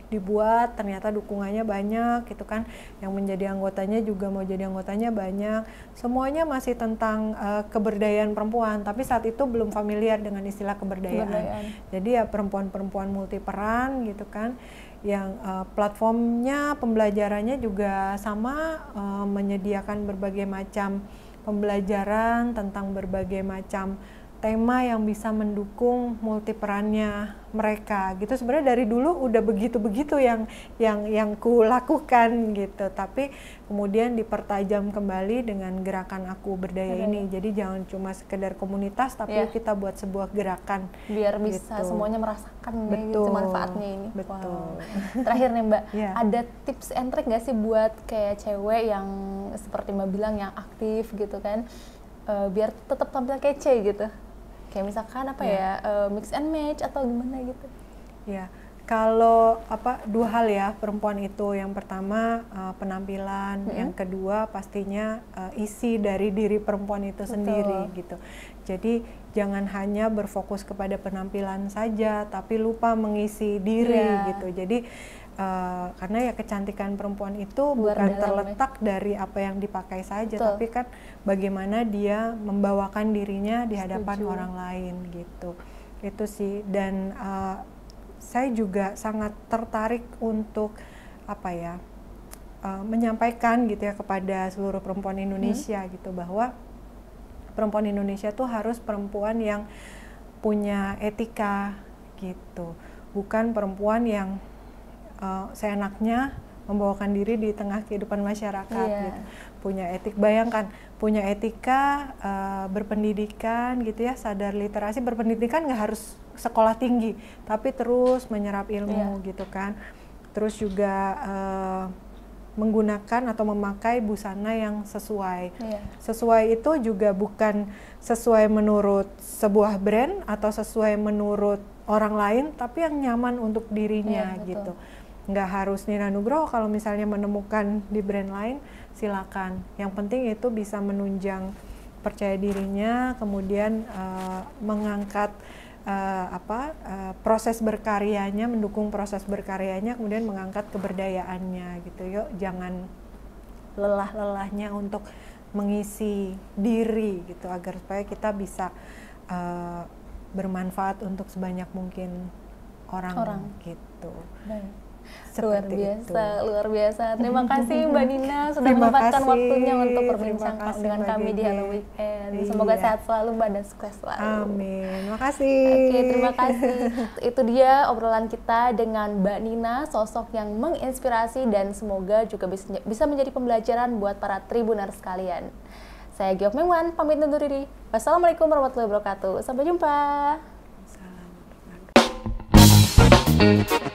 Dibuat, ternyata dukungannya banyak gitu kan, yang menjadi anggotanya juga mau jadi anggotanya banyak, semuanya masih tentang keberdayaan perempuan, tapi saat itu belum familiar dengan istilah keberdayaan. Jadi ya perempuan-perempuan multiperan gitu kan, yang platformnya, pembelajarannya juga sama, menyediakan berbagai macam pembelajaran tentang berbagai macam tema yang bisa mendukung multiperannya mereka gitu. Sebenarnya dari dulu udah begitu-begitu yang ku lakukan gitu, tapi kemudian dipertajam kembali dengan gerakan Aku Berdaya ini. Jadi jangan cuma sekedar komunitas, tapi kita buat sebuah gerakan biar bisa semuanya merasakan gitu manfaatnya ini. Betul. Terakhir nih Mbak, ada tips and trick nggak sih buat kayak cewek yang seperti Mbak bilang yang aktif gitu kan, biar tetap tampil kece gitu? Kayak misalkan mix and match atau gimana gitu? Ya, kalau dua hal ya perempuan itu. Yang pertama penampilan, yang kedua pastinya isi dari diri perempuan itu sendiri gitu. Jadi jangan hanya berfokus kepada penampilan saja, tapi lupa mengisi diri gitu. Jadi karena ya kecantikan perempuan itu bukan terletak dari apa yang dipakai saja, tapi kan bagaimana dia membawakan dirinya di hadapan orang lain gitu. Itu sih. Dan saya juga sangat tertarik untuk menyampaikan gitu ya kepada seluruh perempuan Indonesia gitu, bahwa perempuan Indonesia tuh harus perempuan yang punya etika gitu, bukan perempuan yang seenaknya membawakan diri di tengah kehidupan masyarakat gitu. Punya bayangkan punya etika, berpendidikan gitu ya, sadar literasi, berpendidikan nggak harus sekolah tinggi, tapi terus menyerap ilmu gitu kan. Terus juga menggunakan atau memakai busana yang sesuai. Sesuai itu juga bukan sesuai menurut sebuah brand atau sesuai menurut orang lain, tapi yang nyaman untuk dirinya gitu. Nggak harus Nina Nugroho, kalau misalnya menemukan di brand lain silakan. Yang penting itu bisa menunjang percaya dirinya, kemudian mengangkat proses berkaryanya, mendukung proses berkaryanya, kemudian mengangkat keberdayaannya gitu. Yuk jangan lelah-lelahnya untuk mengisi diri gitu, agar supaya kita bisa bermanfaat untuk sebanyak mungkin orang. Gitu. Luar biasa. Terima kasih Mbak Nina sudah menyempatkan waktunya untuk berbincang dengan kami di Hello Weekend. Semoga sehat selalu Mbak dan sukses selalu. Amin. Makasih. Oke, terima kasih. Itu dia obrolan kita dengan Mbak Nina, sosok yang menginspirasi dan semoga juga bisa menjadi pembelajaran buat para Tribuner sekalian. Saya Giok Mengwan, pamit undur diri. Wassalamualaikum warahmatullahi wabarakatuh. Sampai jumpa. Assalamualaikum.